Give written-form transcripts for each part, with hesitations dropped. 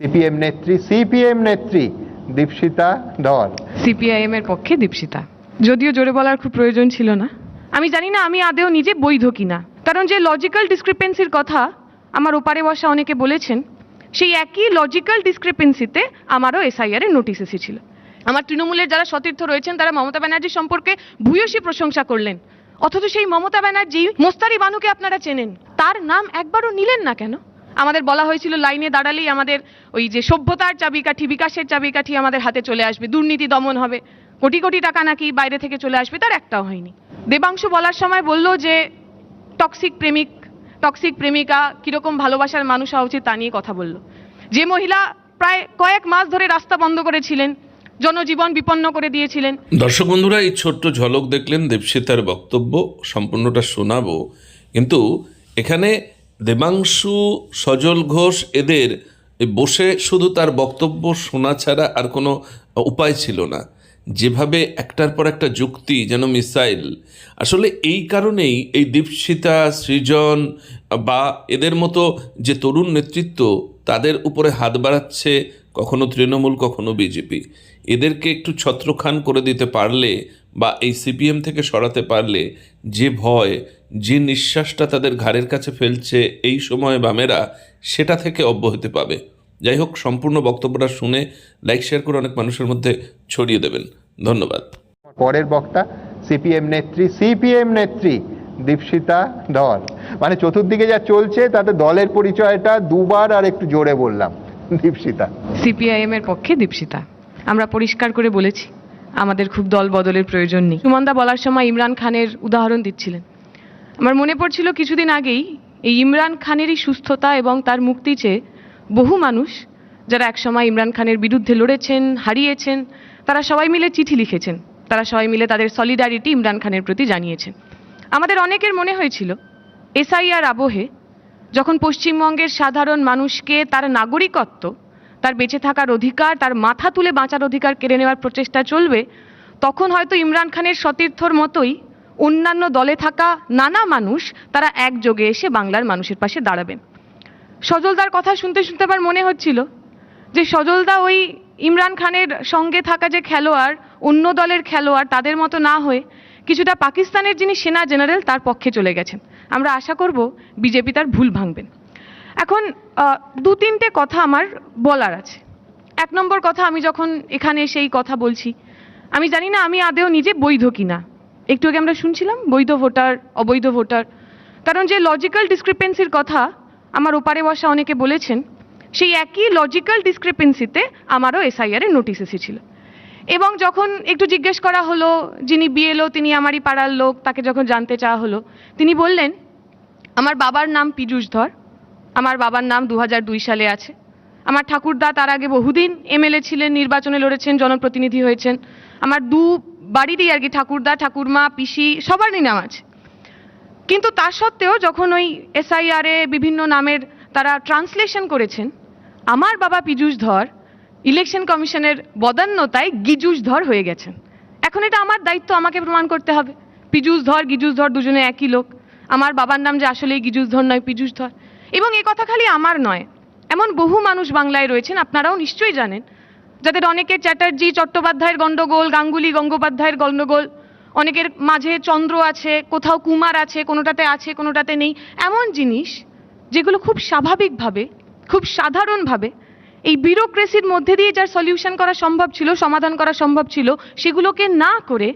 CPM নেত্রী দীপশিতা ধর। CPIM এর পক্ষে দীপশিতা। যদিও জোরে বলার খুব প্রয়োজন ছিল না। আমি জানি না আমি আদেও নিজে বৈধ কিনা, কারণ যে লজিক্যাল ডিসক্রিপেন্সির কথা আমার ওপারে বসা অনেকে বলেছেন, সেই একই লজিক্যাল ডিসক্রিপেন্সিতে আমারও এসআইআর এর নোটিশ এসেছিল। আমার তৃণমূলের যারা সতীর্থ রয়েছেন তারা মমতা ব্যানার্জি সম্পর্কে ভূয়সী প্রশংসা করলেন, অথচ সেই মমতা ব্যানার্জি মোস্তারি বানুকে আপনারা চেনেন, তার নাম একবারও নিলেন না কেন? আমাদের বলা হয়েছিল লাইনে দাঁড়ালেই আমাদের ওই যে সভ্যতার চাবিকাঠি, বিকাশের চাবিকাঠি আমাদের হাতে চলে আসবে, দুর্নীতি দমন হবে, কোটি কোটি টাকা নাকি বাইরে থেকে চলে আসবে, তার একটাও হয়নি। দেবাংশু বলার সময় বলল যে টক্সিক প্রেমিক, টক্সিক প্রেমিকা, কিরকম ভালোবাসার মানুষ হওয়া উচিত তা নিয়ে কথা বলল। যে মহিলা প্রায় কয়েক মাস ধরে রাস্তা বন্ধ করেছিলেন, জনজীবন বিপন্ন করে দিয়েছিলেন। দর্শক বন্ধুরা, এই ছোট্ট ঝলক দেখলেন দীপশিতার বক্তব্য, সম্পূর্ণটা শোনাবো, কিন্তু এখানে দেবাংশু, সজল ঘোষ এদের বসে শুধু তার বক্তব্য শোনা ছাড়া আর কোনো উপায় ছিল না। যেভাবে একটার পর একটা যুক্তি যেন মিসাইল। আসলে এই কারণেই এই দীপশিতা, সৃজন বা এদের মতো যে তরুণ নেতৃত্ব, তাদের উপরে হাত বাড়াচ্ছে কখনো তৃণমূল, কখনো বিজেপি। এদেরকে একটু ছত্রখান করে দিতে পারলে বা এই সিপিএম থেকে সরাতে পারলে যে ভয়, যে নিঃশ্বাসটা তাদের ঘাড়ের কাছে ফেলছে এই সময় বামেরা, সেটা থেকে অব্যাহতি পাবে। যাই হোক, সম্পূর্ণ বক্তব্যটা শুনে লাইক শেয়ার করে অনেক মানুষের মধ্যে ছড়িয়ে দেবেন। ধন্যবাদ। পরের বক্তা সিপিএম নেত্রী দীপশিতা ধর। মানে চতুর্দিকে যা চলছে তাতে দলের পরিচয়টা দুবার আর একটু জোরে বললাম, দীপশিতা। সিপিআইএম এর পক্ষে দীপশিতা। আমরা পরিষ্কার করে বলেছি আমাদের খুব দল বদলের প্রয়োজন নেই। সুমনদা বলার সময় ইমরান খানের উদাহরণ দিচ্ছিলেন, আমার মনে পড়ছিল কিছুদিন আগেই এই ইমরান খানেরই সুস্থতা এবং তার মুক্তি চেয়ে বহু মানুষ যারা একসময় ইমরান খানের বিরুদ্ধে লড়েছেন, হারিয়েছেন, তারা সবাই মিলে চিঠি লিখেছেন, তারা সবাই মিলে তাদের সলিডারিটি ইমরান খানের প্রতি জানিয়েছেন। আমাদের অনেকের মনে হয়েছিল এসআইআর আবহে যখন পশ্চিমবঙ্গের সাধারণ মানুষকে তার নাগরিকত্ব, তার বেঁচে থাকার অধিকার, তার মাথা তুলে বাঁচার অধিকার কেড়ে নেওয়ার প্রচেষ্টা চলবে, তখন হয়তো ইমরান খানের সতীর্থর মতোই অন্যান্য দলে থাকা নানা মানুষ তারা একযোগে এসে বাংলার মানুষের পাশে দাঁড়াবেন। সজলদার কথা শুনতে শুনতে আবার মনে হচ্ছিল যে সজলদা ওই ইমরান খানের সঙ্গে থাকা যে খেলোয়াড়, অন্য দলের খেলোয়াড়, তাদের মতো না হয়ে কিছুটা পাকিস্তানের যিনি সেনা জেনারেল তার পক্ষে চলে গেছেন। আমরা আশা করব বিজেপি তার ভুল ভাঙবেন। এখন দু তিনটে কথা আমার বলার আছে। এক নম্বর কথা, আমি যখন এখানে সেই কথা বলছি, আমি জানি না আমি আদেও নিজে বৈধ কিনা। একটু আগে আমরা শুনছিলাম বৈধ ভোটার, অবৈধ ভোটার, কারণ যে লজিক্যাল ডিসক্রিপেন্সির কথা আমার ওপারে বসা অনেকে বলেছেন, সেই একই লজিক্যাল ডিসক্রিপেন্সিতে আমারও এসআইআর এর নোটিশ এসেছিল। এবং যখন একটু জিজ্ঞেস করা হলো, যিনি বিএলও তিনি আমারই পাড়ার লোক, তাকে যখন জানতে চাওয়া হলো, তিনি বললেন আমার বাবার নাম পীযূষ ধর, আমার বাবার নাম 2002 সালে আছে, আমার ঠাকুরদা তার আগে বহুদিন এমএলএ ছিলেন, নির্বাচনে লড়েছেন, জনপ্রতিনিধি হয়েছেন, আমার দু বাড়িরই আর কি ঠাকুরদা, ঠাকুরমা, পিসি সবারই নাম আছে। কিন্তু তা সত্ত্বেও যখন ওই এসআইআর এ বিভিন্ন নামের তারা ট্রান্সলেশন করেছেন, আমার বাবা পীযূষ ধর ইলেকশন কমিশনের বদান্যতায় গিজুস ধর হয়ে গেছেন। এখন এটা আমার দায়িত্ব, আমাকে প্রমাণ করতে হবে পীযূষ ধর, গিজুস ধর দুজনে একই লোক, আমার বাবার নাম যে আসলেই গিজুস ধর নয়, পীযূষ ধর। এবং এই কথা খালি আমার নয়, এমন বহু মানুষ বাংলায় রয়েছেন, আপনারাও নিশ্চয়ই জানেন, যাদের অনেকের চ্যাটার্জি চট্টোপাধ্যায়ের গন্ডগোল, গাঙ্গুলি গঙ্গোপাধ্যায়ের গন্ডগোল, অনেকের মাঝে চন্দ্র আছে, কোথাও কুমার আছে, কোনোটাতে আছে কোনোটাতে নেই, এমন জিনিস যেগুলো খুব স্বাভাবিকভাবে, খুব সাধারণভাবে এই ব্যুরোক্রেসির মধ্যে দিয়ে যার সলিউশন করা সম্ভব ছিল, সমাধান করা সম্ভব ছিল, সেগুলোকে না করে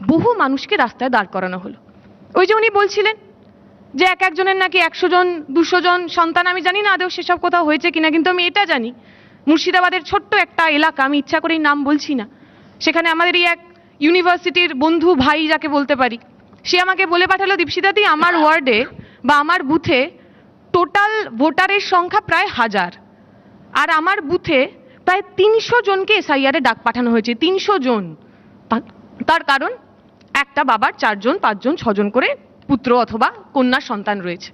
বহু মানুষকে রাস্তায় দাঁড় করানো হলো। ওই যে উনি বলছিলেন যে এক একজনের নাকি 100 জন 200 জন সন্তান, আমি জানি না আদৌ সেসব কোথাও হয়েছে কিনা, কিন্তু আমি এটা জানি মুর্শিদাবাদের ছোট্ট একটা এলাকা, আমি ইচ্ছা করেই নাম বলছি না, সেখানে আমাদেরই এক ইউনিভার্সিটির বন্ধু ভাই যাকে বলতে পারি, সে আমাকে বলে পাঠালো, দীপশিতাদি আমার ওয়ার্ডে বা আমার বুথে টোটাল ভোটারের সংখ্যা প্রায় 1000, আর আমার বুথে প্রায় 300 জনকে এসআইআর এ ডাক পাঠানো হয়েছে, 300 জন। তার কারণ একটা বাবার 4 জন 5 জন 6 জন করে পুত্র অথবা কন্যা সন্তান রয়েছে।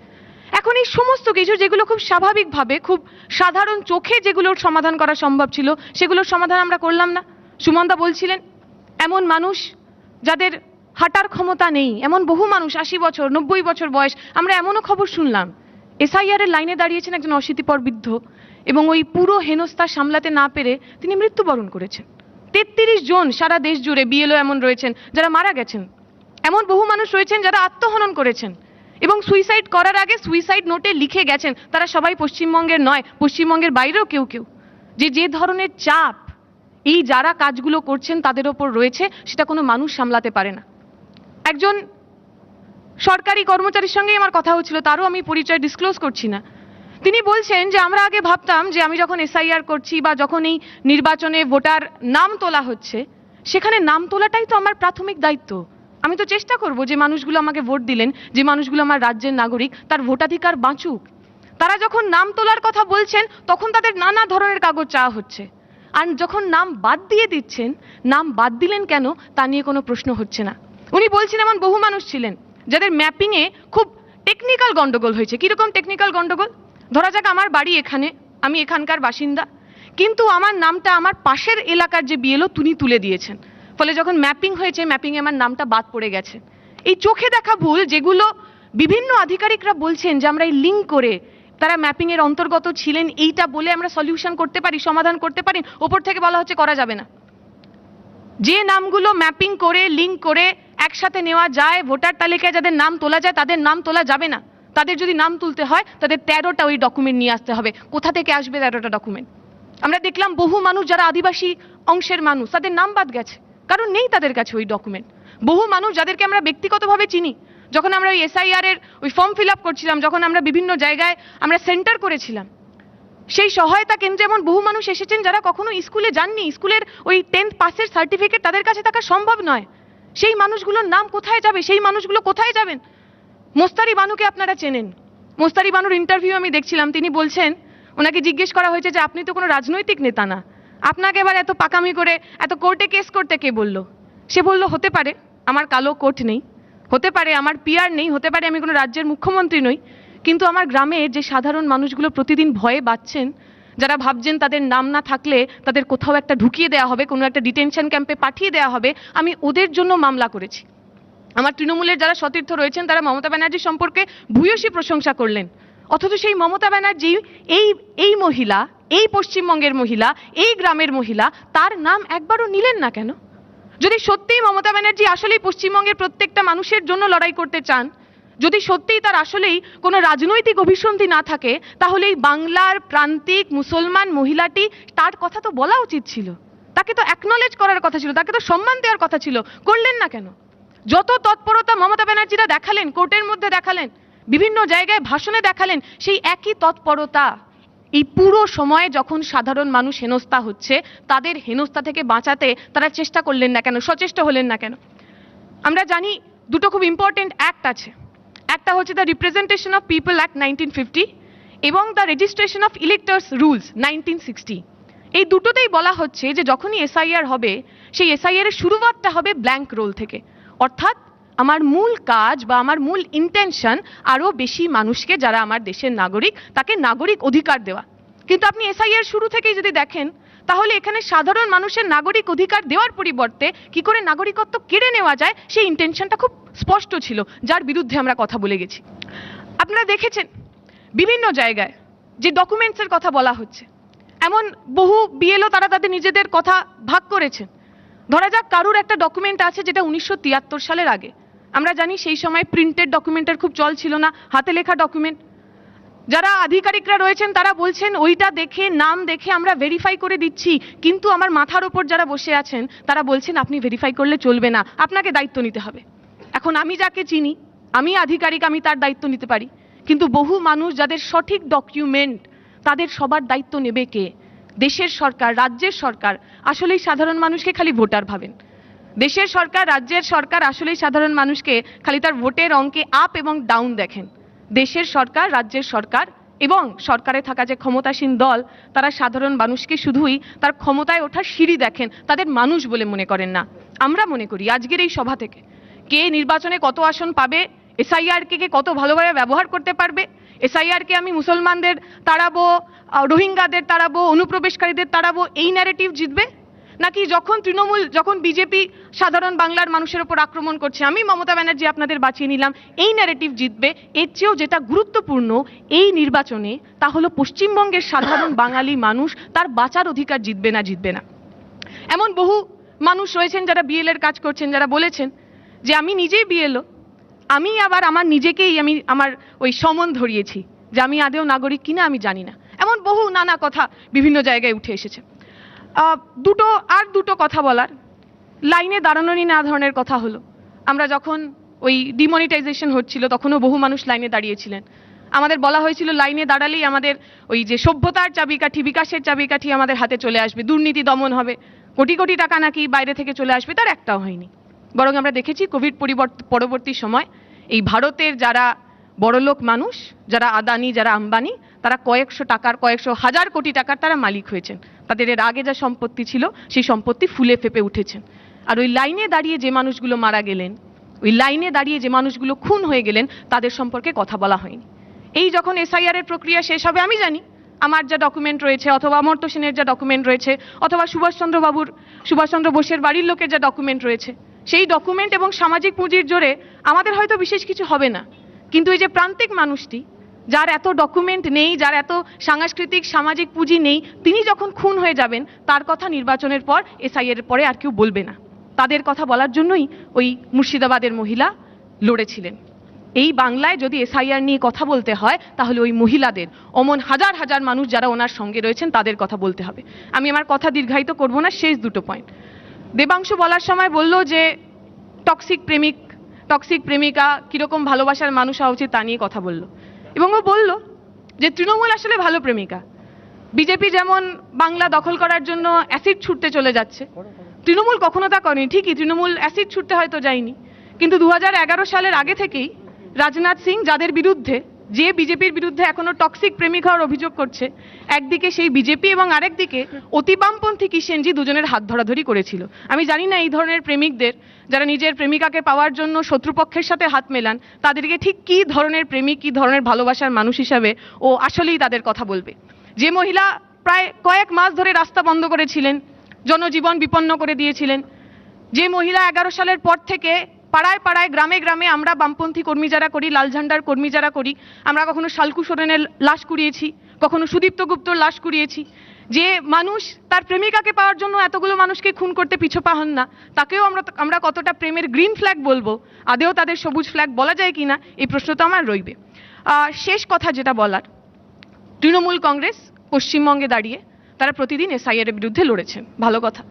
এখন এই সমস্ত কিছু যেগুলো খুব স্বাভাবিকভাবে, খুব সাধারণ চোখে যেগুলোর সমাধান করা সম্ভব ছিল, সেগুলোর সমাধান আমরা করলাম না। সুমনদা বলছিলেন এমন মানুষ যাদের হাঁটার ক্ষমতা নেই, এমন বহু মানুষ 80 বছর 90 বছর বয়স, আমরা এমনও খবর শুনলাম এসআইআর এর লাইনে দাঁড়িয়েছেন একজন অশীতিপর বৃদ্ধ। এবং ওই পুরো হেনস্থা সামলাতে না পেরে তিনি মৃত্যুবরণ করেছেন। 33 জন সারা দেশ জুড়ে বিএলও এমন রয়েছেন যারা মারা গেছেন, এমন বহু মানুষ রয়েছেন যারা আত্মহনন করেছেন এবং সুইসাইড করার আগে সুইসাইড নোটে লিখে গেছেন। তারা সবাই পশ্চিমবঙ্গের নয়, পশ্চিমবঙ্গের বাইরেও কেউ কেউ। যে ধরনের চাপ এই যারা কাজগুলো করছেন তাদের ওপর রয়েছে, সেটা কোনো মানুষ সামলাতে পারে না। একজন সরকারি কর্মচারীর সঙ্গেই আমার কথা হচ্ছিল, তারও আমি পরিচয় ডিসক্লোজ করছি না। তিনি বলছেন যে আমরা আগে ভাবতাম যে আমি যখন এসআইআর করছি বা যখন এই নির্বাচনে ভোটার নাম তোলা হচ্ছে, সেখানে নাম তোলাটাই তো আমার প্রাথমিক দায়িত্ব। আমি তো চেষ্টা করব যে মানুষগুলো আমাকে ভোট দিলেন, যে মানুষগুলো আমার রাজ্যের নাগরিক, তার ভোটাধিকার বাঁচুক। তারা যখন নাম তোলার কথা বলছেন তখন তাদের নানা ধরনের কাগজ চাওয়া হচ্ছে, আর যখন নাম বাদ দিয়ে দিচ্ছেন, নাম বাদ দিলেন কেন তা নিয়ে কোনো প্রশ্ন হচ্ছে না। উনি বলছেন এমন বহু মানুষ ছিলেন যাদের ম্যাপিংয়ে খুব টেকনিক্যাল গন্ডগোল হয়েছে। কিরকম টেকনিক্যাল গন্ডগোল? ধরা যাক আমার বাড়ি এখানে, আমি এখানকার বাসিন্দা, কিন্তু আমার নামটা আমার পাশের এলাকার যে বিএলও তিনি তুলে দিয়েছেন, ফলে যখন ম্যাপিং হয়েছে ম্যাপিংয়ে আমার নামটা বাদ পড়ে গেছে। এই চোখে দেখা ভুল, যেগুলো বিভিন্ন আধিকারিকরা বলছেন যে আমরা এই লিঙ্ক করে তারা ম্যাপিংয়ের অন্তর্গত ছিলেন এইটা বলে আমরা সলিউশন করতে পারি, সমাধান করতে পারি, ওপর থেকে বলা হচ্ছে করা যাবে না। যে নামগুলো ম্যাপিং করে লিঙ্ক করে একসাথে নেওয়া যায়, ভোটার তালিকায় যাদের নাম তোলা যায় তাদের নাম তোলা যাবে না। তাদের যদি নাম তুলতে হয় তাদের 13টা ওই ডকুমেন্ট নিয়ে আসতে হবে। কোথা থেকে আসবে 13টা ডকুমেন্ট? আমরা দেখলাম বহু মানুষ যারা আদিবাসী অংশের মানুষ, তাদের নাম বাদ গেছে, কারণ নেই তাদের কাছে ওই ডকুমেন্ট। বহু মানুষ যাদেরকে আমরা ব্যক্তিগতভাবে চিনি, যখন আমরা ওই এসআইআর এর ওই ফর্ম ফিল আপ করছিলাম, যখন আমরা বিভিন্ন জায়গায় আমরা সেন্টার করেছিলাম, সেই সহায়তা কেন্দ্রে এমন বহু মানুষ এসেছেন যারা কখনো স্কুলে যাননি, স্কুলের ওই 10th পাসের সার্টিফিকেট তাদের কাছে থাকা সম্ভব নয়। সেই মানুষগুলোর নাম কোথায় যাবে? সেই মানুষগুলো কোথায় যাবেন? মোস্তারি বানুকে আপনারা চেনেন। মোস্তারি বানুর ইন্টারভিউ আমি দেখছিলাম, তিনি বলছেন, ওনাকে জিজ্ঞেস করা হয়েছে যে আপনি তো কোনো রাজনৈতিক নেতা না, আপনাকে এবার এত পাকামি করে এত কোর্টে কেস করতে কে বলল? সে বলল, হতে পারে আমার কালো কোর্ট নেই, হতে পারে আমার পিআর নেই, হতে পারে আমি কোনো রাজ্যের মুখ্যমন্ত্রী নই, কিন্তু আমার গ্রামের যে সাধারণ মানুষগুলো প্রতিদিন ভয়ে বাঁচছেন, যারা ভাবছেন তাদের নাম না থাকলে তাদের কোথাও একটা ঢুকিয়ে দেওয়া হবে, কোনো একটা ডিটেনশন ক্যাম্পে পাঠিয়ে দেওয়া হবে, আমি ওদের জন্য মামলা করেছি। আমার তৃণমূলের যারা সতীর্থ রয়েছেন তারা মমতা ব্যানার্জি সম্পর্কে ভূয়সী প্রশংসা করলেন, অথচ সেই মমতা ব্যানার্জি এই মহিলা, এই পশ্চিমবঙ্গের মহিলা, এই গ্রামের মহিলা, তার নাম একবারও নিলেন না কেন? যদি সত্যিই মমতা ব্যানার্জি আসলেই পশ্চিমবঙ্গের প্রত্যেকটা মানুষের জন্য লড়াই করতে চান, যদি সত্যিই তার আসলেই কোনো রাজনৈতিক অভিসন্ধি না থাকে, তাহলে এই বাংলার প্রান্তিক মুসলমান মহিলাটি, তার কথা তো বলা উচিত ছিল, তাকে তো অ্যাকনলেজ করার কথা ছিল, তাকে তো সম্মান দেওয়ার কথা ছিল, করলেন না কেন? যত তৎপরতা মমতা ব্যানার্জিরা দেখালেন, কোর্টের মধ্যে দেখালেন, বিভিন্ন জায়গায় ভাষণে দেখালেন, সেই একই তৎপরতা এই পুরো সময়ে যখন সাধারণ মানুষ হেনস্থা হচ্ছে, তাদের হেনস্থা থেকে বাঁচাতে তারা চেষ্টা করলেন না কেন, সচেষ্ট হলেন না কেন? আমরা জানি দুটো খুব ইম্পর্টেন্ট অ্যাক্ট আছে। একটা হচ্ছে the representation of people act 1950 এবং the registration of electors rules 1960। এই দুটোতেই বলা হচ্ছে যে যখনই এসআইআর হবে, সেই এসআইআর এর শুরুয়াতটা হবে ব্ল্যাঙ্ক রোল থেকে, অর্থাৎ আমার মূল কাজ বা আমার মূল ইন্টেনশন আরও বেশি মানুষকে, যারা আমার দেশের নাগরিক, তাকে নাগরিক অধিকার দেওয়া। কিন্তু আপনি এসআইআর শুরু থেকেই যদি দেখেন, তাহলে এখানে সাধারণ মানুষের নাগরিক অধিকার দেওয়ার পরিবর্তে কি করে নাগরিকত্ব কেড়ে নেওয়া যায় সেই ইন্টেনশনটা খুব স্পষ্ট ছিল, যার বিরুদ্ধে আমরা কথা বলে গেছি। আপনারা দেখেছেন বিভিন্ন জায়গায় যে ডকুমেন্টসের কথা বলা হচ্ছে, এমন বহু বিএলও তারা তাদের নিজেদের কথা ভাগ করেছেন। ধরা যাক কারুর একটা ডকুমেন্ট আছে যেটা 1973 সালের আগে। আমরা জানি সেই সময় প্রিন্টেড ডকুমেন্টের খুব চল ছিল না, হাতে লেখা ডকুমেন্ট। যারা আধিকারিকরা রয়েছেন তারা বলছেন ওইটা দেখে, নাম দেখে আমরা ভেরিফাই করে দিচ্ছি, কিন্তু আমার মাথার ওপর যারা বসে আছেন তারা বলছেন আপনি ভেরিফাই করলে চলবে না, আপনাকে দায়িত্ব নিতে হবে। এখন আমি যাকে চিনি, আমি আধিকারিক, আমি তার দায়িত্ব নিতে পারি, কিন্তু বহু মানুষ যাদের সঠিক ডকুমেন্ট, তাদের সবার দায়িত্ব নেবে কে? দেশের সরকার, রাজ্যের সরকার আসলেই সাধারণ মানুষকে খালি ভোটার ভাবেন। দেশের সরকার, রাজ্যের সরকার আসলেই সাধারণ মানুষকে খালি তার ভোটের অঙ্কে আপ এবং ডাউন দেখেন। দেশের সরকার, রাজ্যের সরকার এবং সরকারে থাকা যে ক্ষমতাসীন দল, তারা সাধারণ মানুষকে শুধুই তার ক্ষমতায় ওঠার সিঁড়ি দেখেন, তাদের মানুষ বলে মনে করেন না। আমরা মনে করি আজকের এই সভা থেকে কে নির্বাচনে কত আসন পাবে, এসআইআর কে কত ভালোভাবে ব্যবহার করতে পারবে, এসআইআর কে আমি মুসলমানদের তাড়াবো, রোহিঙ্গাদের তাড়াবো, অনুপ্রবেশকারীদের তাড়াবো, এই ন্যারেটিভ জিতবে, নাকি যখন বিজেপি সাধারণ বাংলার মানুষের উপর আক্রমণ করছে আমি মমতা ব্যানার্জি আপনাদের বাঁচিয়ে নিলাম, এই ন্যারেটিভ জিতবে? এর চেয়েও যেটা গুরুত্বপূর্ণ এই নির্বাচনে, তা হলো পশ্চিমবঙ্গের সাধারণ বাঙালি মানুষ তার বাঁচার অধিকার জিতবে না। এমন বহু মানুষ রয়েছেন যারা বিএলএর কাজ করছেন, যারা বলেছেন যে আমি নিজেই বিএলও, আমি আবার আমার নিজেকেই আমার ওই সমন ধরিয়েছি যে আমি আদেও নাগরিক কিনা আমি জানি না। এমন বহু নানা কথা বিভিন্ন জায়গায় উঠে এসেছে। দুটো কথা বলার, লাইনে দাঁড়ানো না ধরনের কথা হলো। আমরা যখন ওই ডিমনিটাইজেশন হচ্ছিল তখনও বহু মানুষ লাইনে দাঁড়িয়েছিলেন। আমাদের বলা হয়েছিল লাইনে দাঁড়ালেই আমাদের ওই যে সভ্যতার চাবিকাঠি, বিকাশের চাবিকাঠি আমাদের হাতে চলে আসবে, দুর্নীতি দমন হবে, কোটি কোটি টাকা নাকি বাইরে থেকে চলে আসবে। তার একটাও হয়নি। বরং আমরা দেখেছি কোভিড পরবর্তী সময় এই ভারতের যারা বড়লোক মানুষ, যারা আদানি, যারা আম্বানি, তারা কয়েকশো হাজার কোটি টাকার তারা মালিক হয়েছেন। তাদের এর আগে যা সম্পত্তি ছিল সেই সম্পত্তি ফুলে ফেপে উঠেছেন। আর ওই লাইনে দাঁড়িয়ে যে মানুষগুলো মারা গেলেন, ওই লাইনে দাঁড়িয়ে যে মানুষগুলো খুন হয়ে গেলেন, তাদের সম্পর্কে কথা বলা হয়নি। এই যখন এসআইআর এর প্রক্রিয়া শেষ হবে, আমি জানি আমার যা ডকুমেন্ট রয়েছে, অথবা অমর্ত্য সেনের যা ডকুমেন্ট রয়েছে, অথবা সুভাষচন্দ্র বোসের বাড়ির লোকের যা ডকুমেন্ট রয়েছে, সেই ডকুমেন্ট এবং সামাজিক পুঁজির জোরে আমাদের হয়তো বিশেষ কিছু হবে না। কিন্তু এই যে প্রান্তিক মানুষটি, যার এত ডকুমেন্ট নেই, যার এত সাংস্কৃতিক সামাজিক পুঁজি নেই, তিনি যখন খুন হয়ে যাবেন, তার কথা নির্বাচনের পর এসআইআর এর পরে আর কেউ বলবে না। তাদের কথা বলার জন্যই ওই মুর্শিদাবাদের মহিলা লড়েছিলেন। এই বাংলায় যদি এসআইআর নিয়ে কথা বলতে হয়, তাহলে ওই মহিলাদের, অমন হাজার হাজার মানুষ যারা ওনার সঙ্গে রয়েছেন, তাদের কথা বলতে হবে। আমি আমার কথা দীর্ঘায়িত করব না, শেষ দুটো পয়েন্ট। দেবাংশু বলার সময় বলল যে টক্সিক প্রেমিকা কিরকম ভালোবাসার মানুষ হওয়া উচিত তা নিয়ে কথা বলল, এবং ও বলল যে তৃণমূল আসলে ভালো প্রেমিকা। বিজেপি যেমন বাংলা দখল করার জন্য অ্যাসিড ছুটতে চলে যাচ্ছে, তৃণমূল কখনো তা করেনি। ঠিকই, তৃণমূল অ্যাসিড ছুটতে হয়তো যায়নি, কিন্তু 2011 সালের আগে থেকেই রাজনাথ সিং, যাদের বিরুদ্ধে, যে বিজেপির বিরুদ্ধে এখনো টক্সিক প্রেমিক হওয়ার অভিযোগ করছে, একদিকে সেই বিজেপি এবং আরেকদিকে অতি বামপন্থী কিষেনজি দুজনের হাত ধরাধরি করেছিল। আমি জানি না এই ধরনের প্রেমিকদের, যারা নিজের প্রেমিকাকে পাওয়ার জন্য শত্রুপক্ষের সাথে হাত মেলান, তাদেরকে ঠিক কী ধরনের প্রেমিক, কী ধরনের ভালোবাসার মানুষ হিসাবে ও আসলেই তাদের কথা বলবে। যে মহিলা প্রায় কয়েক মাস ধরে রাস্তা বন্ধ করেছিলেন, জনজীবন বিপন্ন করে দিয়েছিলেন, যে মহিলা 11 সালের পর থেকে পাড়ায় পাড়ায়, গ্রামে গ্রামে আমরা বামপন্থী কর্মী যারা করি, লাল ঝান্ডার কর্মী যারা করি, আমরা কখনো শালকু সোরেনের লাশ কুড়িয়েছি, কখনো সুদীপ্ত গুপ্তর লাশ কুড়িয়েছি। যে মানুষ তার প্রেমিকাকে পাওয়ার জন্য এতগুলো মানুষকে খুন করতে পিছপা হন না, তাকেও আমরা কতটা প্রেমের গ্রিন ফ্ল্যাগ বলবো? আদেও তাদের সবুজ ফ্ল্যাগ বলা যায় কিনা, এই প্রশ্ন তো আমার রইবে। শেষ কথা যেটা বলার, তৃণমূল কংগ্রেস পশ্চিমবঙ্গে দাঁড়িয়ে তারা প্রতিদিন এসআইআর এর বিরুদ্ধে লড়েছেন, ভালো কথা।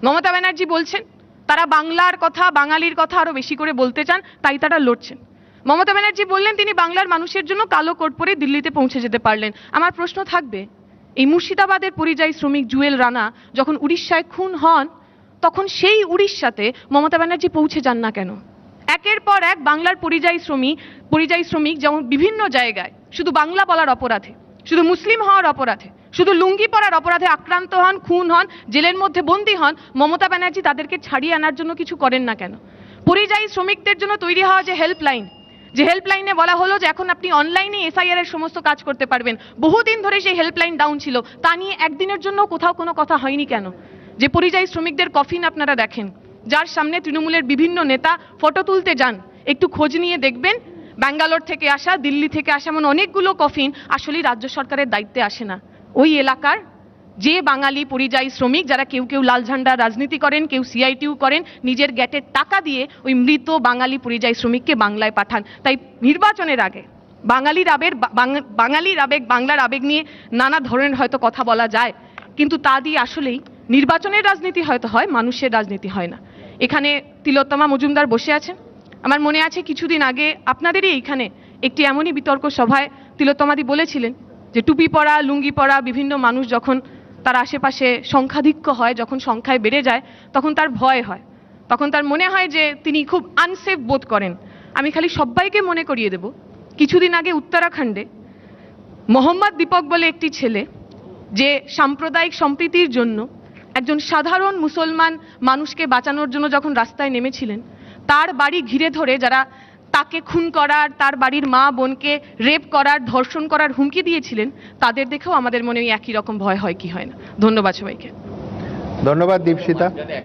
মমতা ব্যানার্জি বলছেন তারা বাংলার কথা, বাঙালির কথা আরো বেশি করে বলতে চান, তাই তারা লড়ছেন। মমতা ব্যানার্জি বললেন তিনি বাংলার মানুষের জন্য কালো কোট পরে দিল্লিতে পৌঁছে যেতে পারলেন। আমার প্রশ্ন থাকবে, এই মুর্শিদাবাদের পরিযায়ী শ্রমিক জুয়েল রানা যখন উড়িষ্যায় খুন হন, তখন সেই উড়িষ্যাতে মমতা ব্যানার্জি পৌঁছে যান না কেন? একের পর এক বাংলার পরিযায়ী শ্রমিক যেমন বিভিন্ন জায়গায় শুধু বাংলা বলার অপরাধে, শুধু মুসলিম হওয়ার অপরাধে, শুধু লুঙ্গি পরার অপরাধে আক্রান্ত হন, খুন হন, জেলের মধ্যে বন্দী হন, মমতা ব্যানার্জি তাদেরকে ছাড়িয়ে আনার জন্য কিছু করেন না কেন? পরিযায়ী শ্রমিকদের জন্য তৈরি হওয়া যে হেল্পলাইনে বলা হলো যে এখন আপনি অনলাইনে এসআইআর এর সমস্ত কাজ করতে পারবেন, বহুদিন ধরে সেই হেল্পলাইন ডাউন ছিল, তা নিয়ে একদিনের জন্য কোথাও কোনো কথা হয়নি কেন? যে পরিযায়ী শ্রমিকদের কফিন আপনারা দেখেন, যার সামনে তৃণমূলের বিভিন্ন নেতা ফটো তুলতে যান, একটু খোঁজ নিয়ে দেখবেন ব্যাঙ্গালোর থেকে আসা, দিল্লি থেকে আসা এমন অনেকগুলো কফিন আসলেই রাজ্য সরকারের দায়িত্বে আসে না। ওই এলাকার যে বাঙালি পরিযায়ী শ্রমিক, যারা কেউ কেউ লাল ঝান্ডা রাজনীতি করেন, কেউ সিআইটিউ করেন, নিজের গ্যাটের টাকা দিয়ে ওই মৃত বাঙালি পরিযায়ী শ্রমিককে বাংলায় পাঠান। তাই নির্বাচনের আগে বাঙালির আবেগ, বাংলার আবেগ নিয়ে নানা ধরনের হয়তো কথা বলা যায়, কিন্তু তা দিয়ে আসলেই নির্বাচনের রাজনীতি হয়তো হয়, মানুষের রাজনীতি হয় না। এখানে তিলোত্তমা মজুমদার বসে আছেন। আমার মনে আছে কিছুদিন আগে আপনাদেরই এইখানে একটি এমনই বিতর্ক সভায় তিলোত্তমাদি বলেছিলেন যে টুপি পরা, লুঙ্গি পরা বিভিন্ন মানুষ যখন তার আশেপাশে সংখ্যাধিক্য হয়, যখন সংখ্যায় বেড়ে যায়, তখন তার ভয় হয়, তখন তার মনে হয় যে তিনি খুব আনসেফ বোধ করেন। আমি খালি সবাইকে মনে করিয়ে দেব, কিছুদিন আগে উত্তরাখণ্ডে মোহাম্মদ দীপক বলে একটি ছেলে, যে সাম্প্রদায়িক সম্প্রীতির জন্য একজন সাধারণ মুসলমান মানুষকে বাঁচানোর জন্য যখন রাস্তায় নেমেছিলেন, তার বাড়ি ঘিরে ধরে যারা তাকে খুন করার, তার বাড়ির মা বোনকে রেপ করার, ধর্ষণ করার হুমকি দিয়েছিলেন, তাদের দেখেও আমাদের মনে একই রকম ভয় হয় কি হয় না। ধন্যবাদ সবাইকে। ধন্যবাদ দীপশিতা।